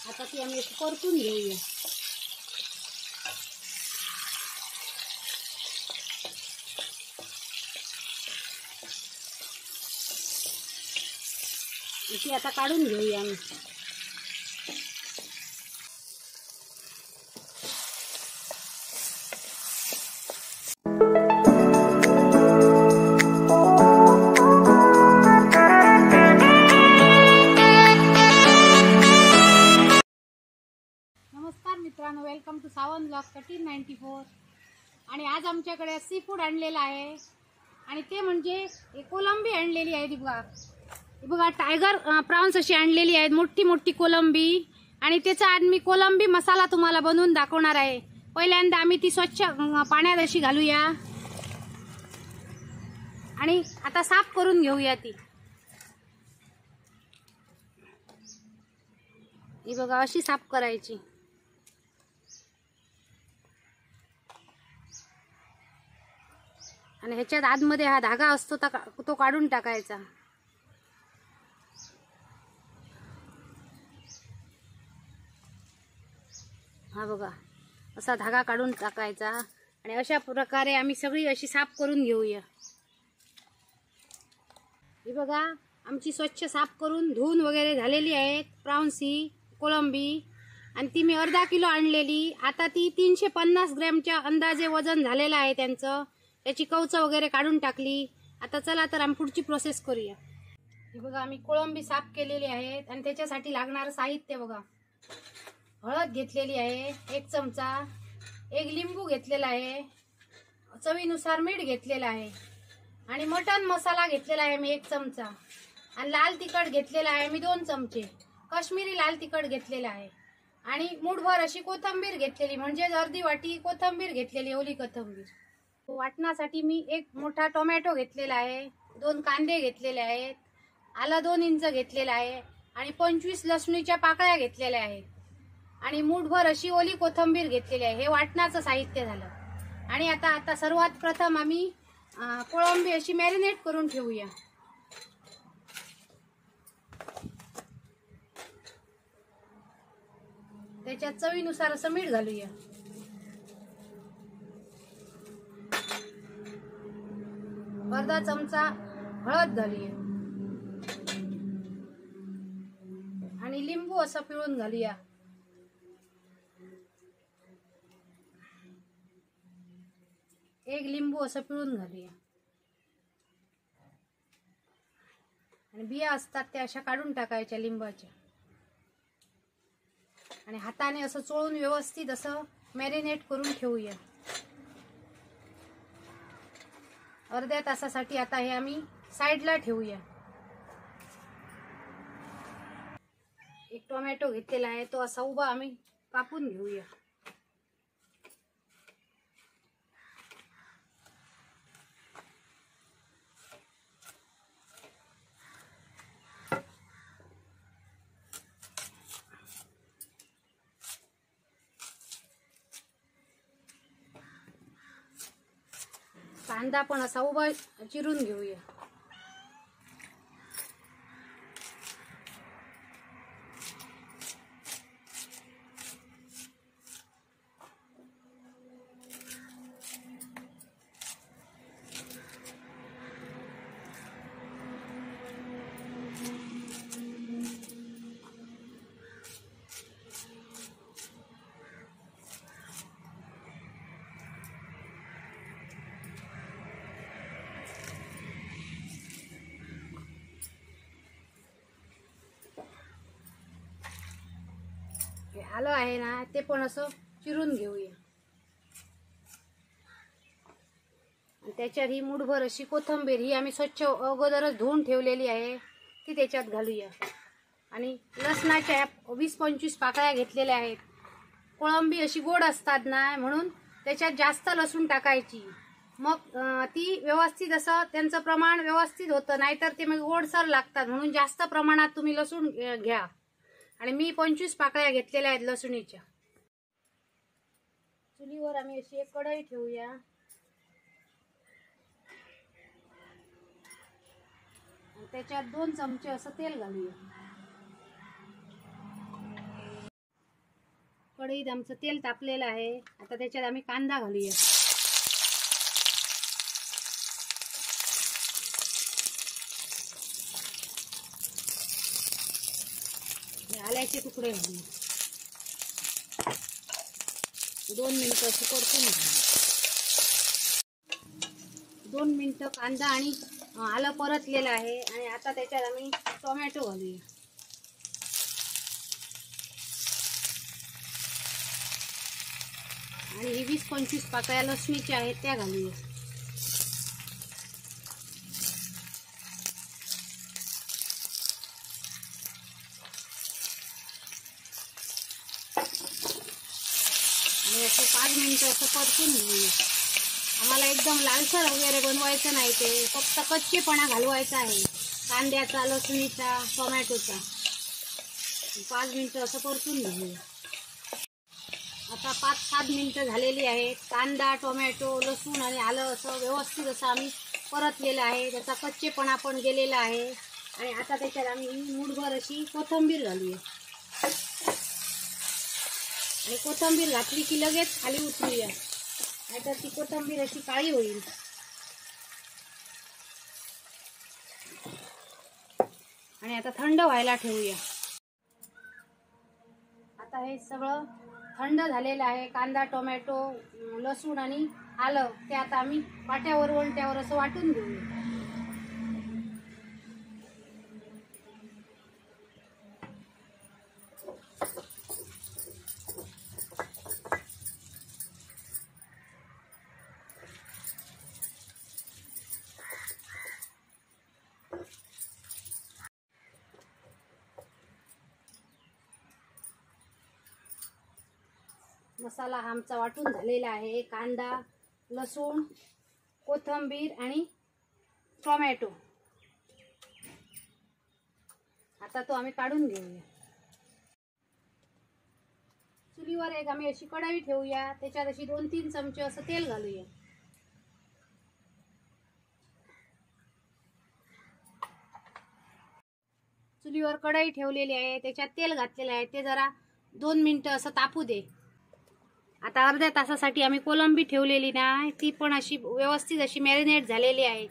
आता ती आम्ही परतून घेऊया. ती आता काढून घेऊया आम्ही. नमस्कार मित्रांनो, वेलकम टू सावंत ब्लॉग 1394. आणि आज आमच्याकडे सी फूड आणलेलं आहे आणि ते म्हणजे कोलंबी आणलेली आहे. बघा टायगर प्रॉन्स अशी आणलेली आहेत, मोठी मोठी कोलंबी. आणि त्याचा आज मी कोलंबी मसाला तुम्हाला बनवून दाखवणार आहे. पहिल्यांदा आम्ही ती स्वच्छ पाण्यात अशी घालूया आणि आता साफ करून घेऊया ती. ही बघा अशी साफ करायची. आणि ह्याच्यात आतमध्ये हा धागा असतो तो काढून टाकायचा. हा बघा असा धागा काढून टाकायचा. आणि अशा प्रकारे आम्ही सगळी अशी साफ करून घेऊया. ही बघा आमची स्वच्छ साफ करून धुवून वगैरे झालेली आहेत प्रॉन्स ही कोलंबी. आणि ती मी अर्धा किलो आणलेली. आता ती 350 ग्रॅमच्या अंदाजे वजन झालेलं आहे त्यांचं. त्याची कवचं वगैरे काढून टाकली. आता चला तर आम्ही पुढची प्रोसेस करूया. ही बघा आम्ही कोळंबी साफ केलेली आहेत आणि त्याच्यासाठी लागणारं साहित्य बघा. हळद घेतलेली आहे 1 चमचा, 1 लिंबू घेतलेला आहे, चवीनुसार मीठ घेतलेलं आहे आणि मटन मसाला घेतलेला आहे मी 1 चमचा. आणि लाल तिखट घेतलेला आहे मी 2 चमचे. काश्मीरी लाल तिखट घेतलेला आहे आणि मूठभर अशी कोथिंबीर घेतलेली, म्हणजे अर्धी वाटी कोथिंबीर घेतलेली, ओली कोथिंबीर. वाटण्यासाठी मी 1 मोठा टोमॅटो घेतलेला आहे, 2 कांदे घेतलेले आहेत, आलं 2 इंच घेतलेला आहे आणि 25 लसणीच्या पाकळ्या घेतलेल्या आहेत आणि मूठभर अशी ओली कोथिंबीर घेतलेली आहे. हे वाटणाचं साहित्य झालं. आणि आता सर्वात प्रथम आम्ही कोळंबी अशी मॅरिनेट करून ठेवूया. त्याच्यात चवीनुसार असं मीठ घालूया. अर्धा चमचा हळद घालूया आणि लिंबू असं पिळून घालूया. एक लिंबू असं पिळून घालूया. आणि बिया असतात त्या अशा काढून टाकायच्या लिंबाच्या. आणि हाताने असं चोळून व्यवस्थित असं मॅरिनेट करून ठेवूया. अर्ध्या तासासाठी आता हे आम्ही साईडला ठेवूया. 1 टोमॅटो घेतलेला आहे, तो असा उभा आम्ही कापून घेऊया. कांदा पण असा उभा चिरून घेऊया. आलं आहे ना, ते पण असं चिरून घेऊया. त्याच्यात ही मूठभर अशी कोथिंबीर ही आम्ही स्वच्छ अगोदरच धुवून ठेवलेली आहे, ती त्याच्यात घालूया. आणि लसणाच्या 20-25 पाकळ्या घेतलेल्या आहेत. कोळंबी अशी गोड असतात ना, म्हणून त्याच्यात जास्त लसूण टाकायची. मग ती व्यवस्थित असं त्यांचं प्रमाण व्यवस्थित होतं, नाहीतर ते मग गोडसर लागतात. म्हणून जास्त प्रमाणात तुम्ही लसूण घ्या. आणि मी 25 पाकळ्या घेतलेल्या आहेत लसणीच्या. चुलीवर आम्ही अशी एक कढई ठेवूया. त्याच्यात 2 चमचे असं तेल घालूया. कढईत आमचं तेल तापलेलं आहे. आता त्याच्यात आम्ही कांदा घालूया. आल्याचे तुकडे घालूया. 2 मिनिटं असं परतून घ्या. 2 मिनिटं कांदा आणि आलं परतलेलं आहे. आणि आता त्याच्यात आम्ही टोमॅटो घालूया. आणि ही 20-25 पाकळ्या लसणीच्या आहेत त्या घालूया. आणि असं 5 मिनिटं असं परतून घेऊया. आम्हाला एकदम लालसर वगैरे बनवायचं नाही, ते फक्त कच्चेपणा घालवायचा आहे कांद्याचा, लसणीचा, टोमॅटोचा. 5 मिनिटं असं परतून घेऊया. आता 5-7 मिनिटं झालेली आहेत. कांदा, टोमॅटो, लसूण आणि आलं असं व्यवस्थित असं आम्ही परतलेलं आहे. त्याचा कच्चेपणा पण गेलेला आहे. आणि आता त्याच्यात आम्ही मूठभर अशी कोथिंबीर घालूया. आणि कोथिंबीर घातली की लगेच खाली उतरूया, नाहीतर ती कोथिंबीर अशी काळी होईल. आणि आता थंड व्हायला ठेवूया. आता हे सगळं थंड झालेलं आहे. कांदा, टोमॅटो, लसूण आणि आलं ते आता आम्ही पाट्यावर ओलट्यावर असं वाटून घेऊया. मसाला आमचा वाटून झालेला आहे. कांदा, लसूण, कोथिंबीर आणि टोमॅटो. आता तो आम्ही काढून घेऊया. चुलीवर एक आम्ही अशी कढई ठेवूया. त्याच्यात अशी 2-3 चमचे असं तेल घालूया. चुलीवर कढई ठेवलेली आहे. त्याच्यात तेल घातलेलं आहे. ते जरा 2 मिनिटं असं तापू दे. आता अर्ध्या तासासाठी आम्ही कोलंबी ठेवलेली ना, ती पण अशी व्यवस्थित अशी मॅरिनेट झालेली आहे.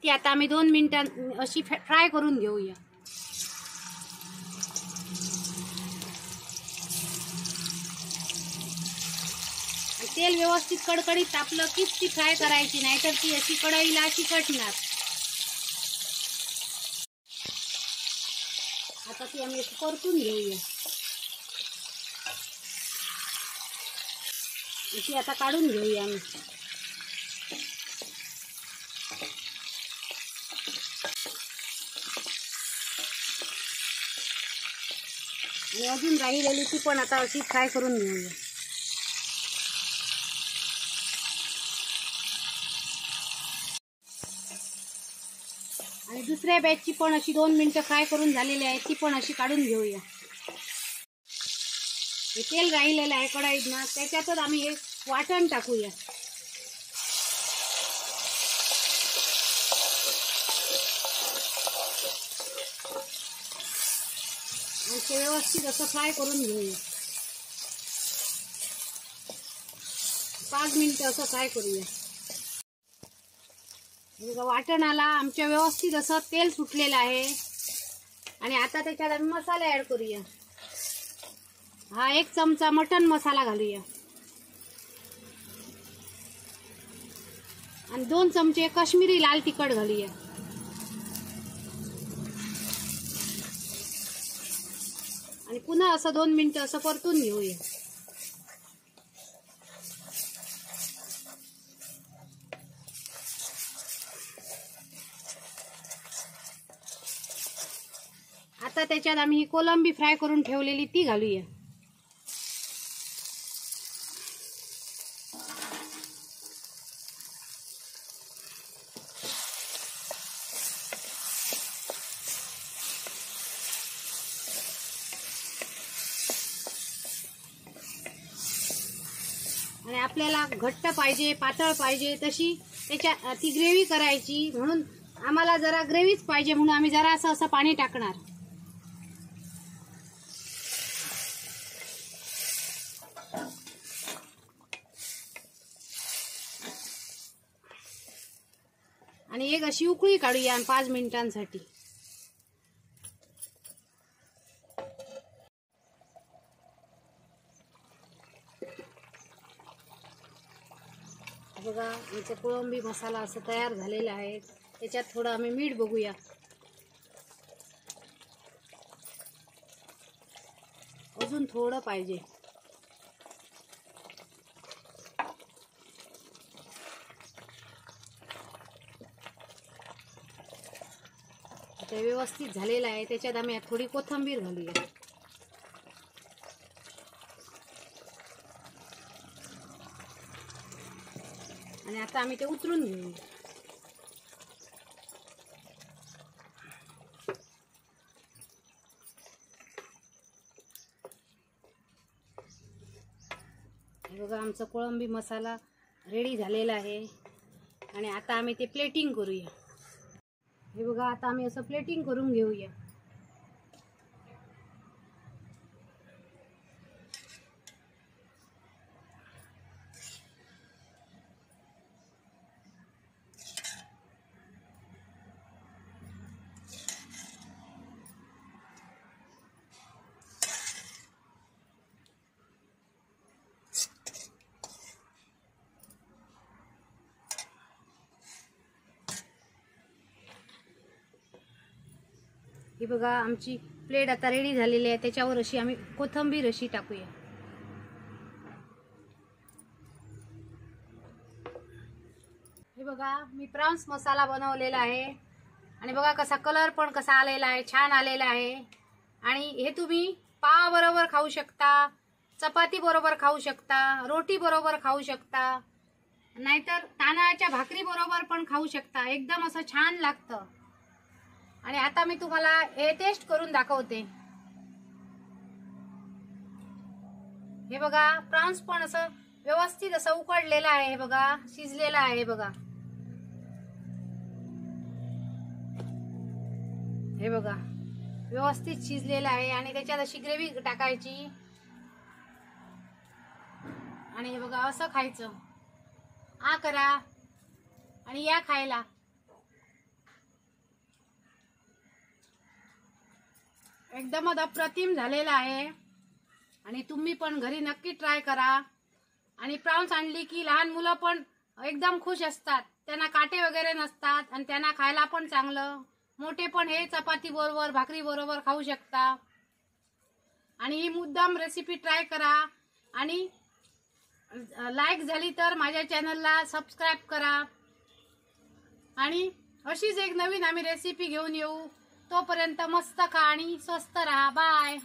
ती आता आम्ही 2 मिनिटां अशी फ्राय करून घेऊया. तेल व्यवस्थित कडकडीत तापलं कीच ती फ्राय करायची, नाहीतर ती अशी कढईला चिकटणार. आता ती आम्ही परतून घेऊया. ती आता काढून घेऊया आम्ही. आणि अजून राहिलेली ती पण आता अशी फ्राय करून घेऊया. आणि दुसऱ्या बॅचची पण अशी 2 मिनिटं फ्राय करून झालेली आहे, ती पण अशी काढून घेऊया. हे तेल राहिलेलं आहे कढईत ना, त्याच्यातच आम्ही हे वाटण टाकूया. आणि ते व्यवस्थित असं फ्राय करून घेऊया. 5 मिनिटं असं फ्राय करूया. वाटणाला आमच्या व्यवस्थित असं तेल सुटलेलं आहे. आणि आता त्याच्यात आम्ही मसाले ऍड करूया. हा 1 चमचा मटन मसाला घालूया. आणि 2 चमचे काश्मीरी लाल तिखट घालूया. आणि पुन्हा असं 2 मिनिटं असं परतून घेऊया. आता त्याच्यात आम्ही ही कोलंबी फ्राय करून ठेवलेली ती घालूया. आणि आपल्याला घट्ट पाहिजे, पातळ पाहिजे तशी ती ग्रेव्ही करायची, म्हणून आम्हाला जरा ग्रेव्हीच पाहिजे, म्हणून आम्ही जरा असं पाणी टाकणार. आणि एक अशी उकळी काढूया 5 मिनिटांसाठी. बघा आमचा कोळंबी मसाला असं तयार झालेला आहे. त्याच्यात थोडं आम्ही मीठ बघूया. अजून थोडं पाहिजे. आता व्यवस्थित झालेलं आहे. त्याच्यात आम्ही थोडी कोथिंबीर घालूया. आणि आता आम्ही ते उतरून घेऊ. हे बघा आमचा कोळंबी मसाला रेडी झालेला आहे. आणि आता आम्ही ते प्लेटिंग करूया. हे बघा आता आम्ही असं प्लेटिंग करून घेऊया. हे बघा आमची प्लेट आता रेडी झालेली आहे. त्याच्यावर अशी आम्ही कोथिंबीर अशी टाकूया. हे बघा मी प्रॉन्स मसाला बनवलेला आहे. आणि बघा कसा कलर पण कसा आलेला आहे, छान आलेला आहे. आणि हे तुम्ही पाव बरोबर खाऊ शकता, चपाती बरोबर खाऊ शकता, रोटी बरोबर खाऊ शकता, नाहीतर तांदळाच्या भाकरी बरोबर पण खाऊ शकता. एकदम असं छान लागतं. आणि आता मी तुम्हाला हे टेस्ट करून दाखवते. हे बघा प्रॉन्स पण असं व्यवस्थित असं उकडलेलं आहे. हे बघा शिजलेलं आहे. बघा हे बघा व्यवस्थित शिजलेलं आहे. आणि त्याच्यात अशी ग्रेव्ही टाकायची आणि हे बघा असं खायचं. आ करा आणि या खायला. एकदमच अप्रतिम झालेला आहे. आणि तुम्ही पण घरी नक्की ट्राय करा. आणि प्रॉन्स आणली की लहान मुलं पण एकदम खुश असतात. त्यांना काटे वगैरे नसतात आणि त्यांना खायला पण चांगलं. मोठे पण हे चपाती बरोबर भाकरी बरोबर खाऊ शकता. आणि ही मुद्दाम रेसिपी ट्राय करा. आणि लाईक झाली तर माझ्या चॅनलला सबस्क्राईब करा. आणि अशीच एक नवीन आम्ही रेसिपी घेऊन येऊ. तोपर्यंत मस्त खा आणि स्वस्त राहा. बाय.